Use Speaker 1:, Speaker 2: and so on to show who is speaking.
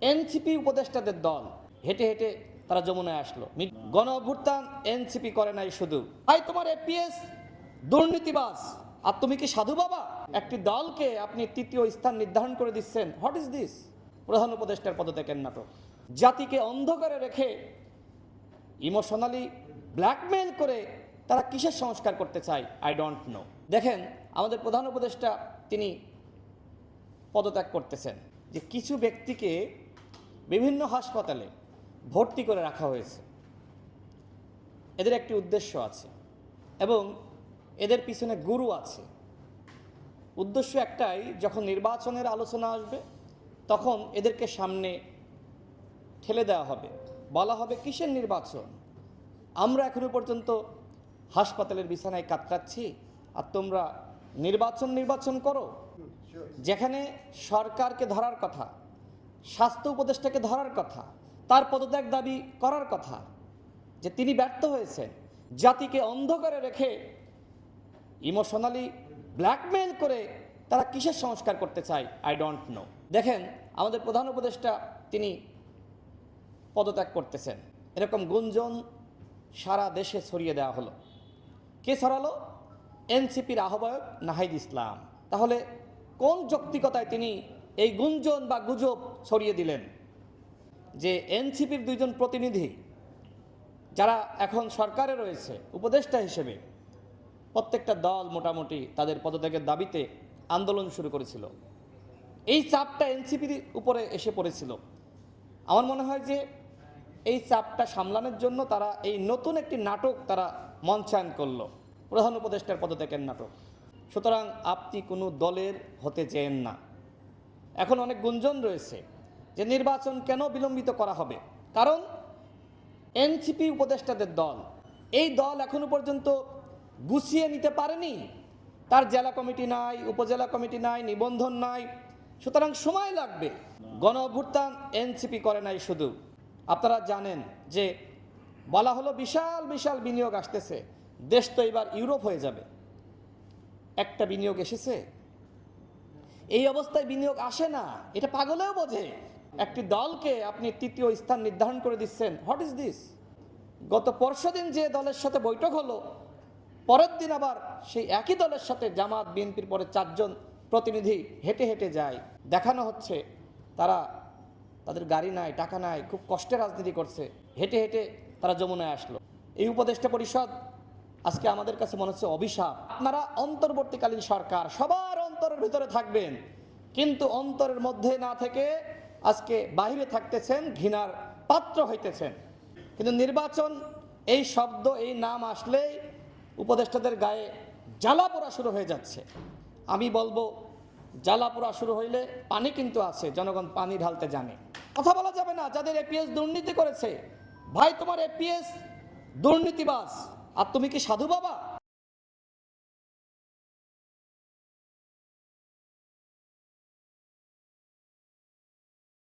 Speaker 1: NCP উপদেষ্টাদের দল হেঁটে হেঁটে তারা যমুনায় আসলো। গণ অভ্যুত্থান এনসিপি করে নাই শুধু। ভাই তোমার এপিএস দুর্নীতিবাজ, আর তুমি কি সাধু বাবা? একটি দলকে আপনি তৃতীয় স্থান নির্ধারণ করে দিচ্ছেন। What is this? প্রধান উপদেষ্টার পদত্যাগের নাটক। জাতিকে অন্ধকারে রেখে ইমোশনালি ব্ল্যাকমেইল করে তারা কিসের সংস্কার করতে চায়, আই ডোন্ট নো। দেখেন, আমাদের প্রধান উপদেষ্টা তিনি পদত্যাগ করতেছেন যে কিছু ব্যক্তিকে বিভিন্ন হাসপাতালে ভর্তি করে রাখা হয়েছে। এদের একটি উদ্দেশ্য আছে এবং এদের পিছনে গুরু আছে। উদ্দেশ্য একটাই, যখন নির্বাচনের আলোচনা আসবে তখন এদেরকে সামনে ঠেলে দেওয়া হবে, বলা হবে কিসের নির্বাচন? আমরা এখনো পর্যন্ত হাসপাতালের বিছানায় কাতরাচ্ছি আর তোমরা নির্বাচন করো। যেখানে সরকারকে ধরার কথা, স্বাস্থ্য উপদেষ্টাকে ধরার কথা, তার পদত্যাগ দাবি করার কথা, যে তিনি ব্যর্থ হয়েছেন। জাতিকে অন্ধকারে রেখে ইমোশনালি ব্ল্যাকমেইল করে তারা কিসের সংস্কার করতে চায়, আই ডোন্ট নো। দেখেন, আমাদের প্রধান উপদেষ্টা তিনি পদত্যাগ করতেছেন, এরকম গুঞ্জন সারা দেশে ছড়িয়ে দেওয়া হলো। কে ছড়ালো? এনসিপির আহ্বায়ক নাহিদ ইসলাম। তাহলে কোন যৌক্তিকতায় তিনি এই গুঞ্জন বা গুজব ছড়িয়ে দিলেন যে এনসিপির দুইজন প্রতিনিধি যারা এখন সরকারে রয়েছে উপদেষ্টা হিসেবে, প্রত্যেকটা দল মোটামুটি তাদের পদত্যাগের দাবিতে আন্দোলন শুরু করেছিল। এই চাপটা এনসিপির উপরে এসে পড়েছিল। আমার মনে হয় যে এই চাপটা সামলানোর জন্য তারা এই নতুন একটি নাটক তারা মঞ্চায়ন করলো, প্রধান উপদেষ্টার পদত্যাগের নাটক। সুতরাং আপনি কোনো দলের হতে চেয়েন না। এখন অনেক গুঞ্জন রয়েছে যে নির্বাচন কেন বিলম্বিত করা হবে, কারণ এনসিপি উপদেষ্টাদের দল, এই দল এখনো পর্যন্ত গুছিয়ে নিতে পারেনি। তার জেলা কমিটি নাই, উপজেলা কমিটি নাই, নিবন্ধন নাই, সুতরাং সময় লাগবে। গণ অভ্যুত্থান এনসিপি করে নাই শুধু। আপনারা জানেন যে বলা হলো বিশাল বিশাল বিনিয়োগ আসতেছে, দেশ তো এবার ইউরোপ হয়ে যাবে। একটা বিনিয়োগ এসেছে? এই অবস্থায় বিনিয়োগ আসে না, এটা পাগলেও বোঝে। একটি দলকে আপনি তৃতীয় স্থান নির্ধারণ করে দিচ্ছেন। What is this? গত পরশুদিন যে দলের সাথে বৈঠক হলো, পরের দিন আবার সেই একই দলের সাথে জামাত বিএনপির পরে 4 জন প্রতিনিধি হেঁটে হেঁটে যায়। দেখানো হচ্ছে তারা, তাদের গাড়ি নাই, টাকা নাই, খুব কষ্টে রাজনীতি করছে, হেঁটে হেঁটে তারা যমুনায় আসলো। এই উপদেষ্টা পরিষদ আজকে আমাদের কাছে মনে হচ্ছে অভিশাপ। আপনারা অন্তর্বর্তীকালীন সরকার, সবার অন্তরের ভিতরে থাকবেন, কিন্তু অন্তরের মধ্যে না থেকে আজকে বাইরে থাকতেছেন, ঘৃণার পাত্র হইতেছেন। কিন্তু নির্বাচন এই শব্দ, এই নাম আসলেই উপদেষ্টাদের গায়ে জ্বালা পোড়া শুরু হয়ে যাচ্ছে। আমি বলবো, জ্বালা পোড়া শুরু হইলে পানি কিন্তু আছে, জনগণ পানি ঢালতে জানে। কথা বলা যাবে না যাদের এপিএস দুর্নীতি করেছে। ভাই তোমার এপিএস দুর্নীতিবাজ, আর তুমি কি সাধু বাবা?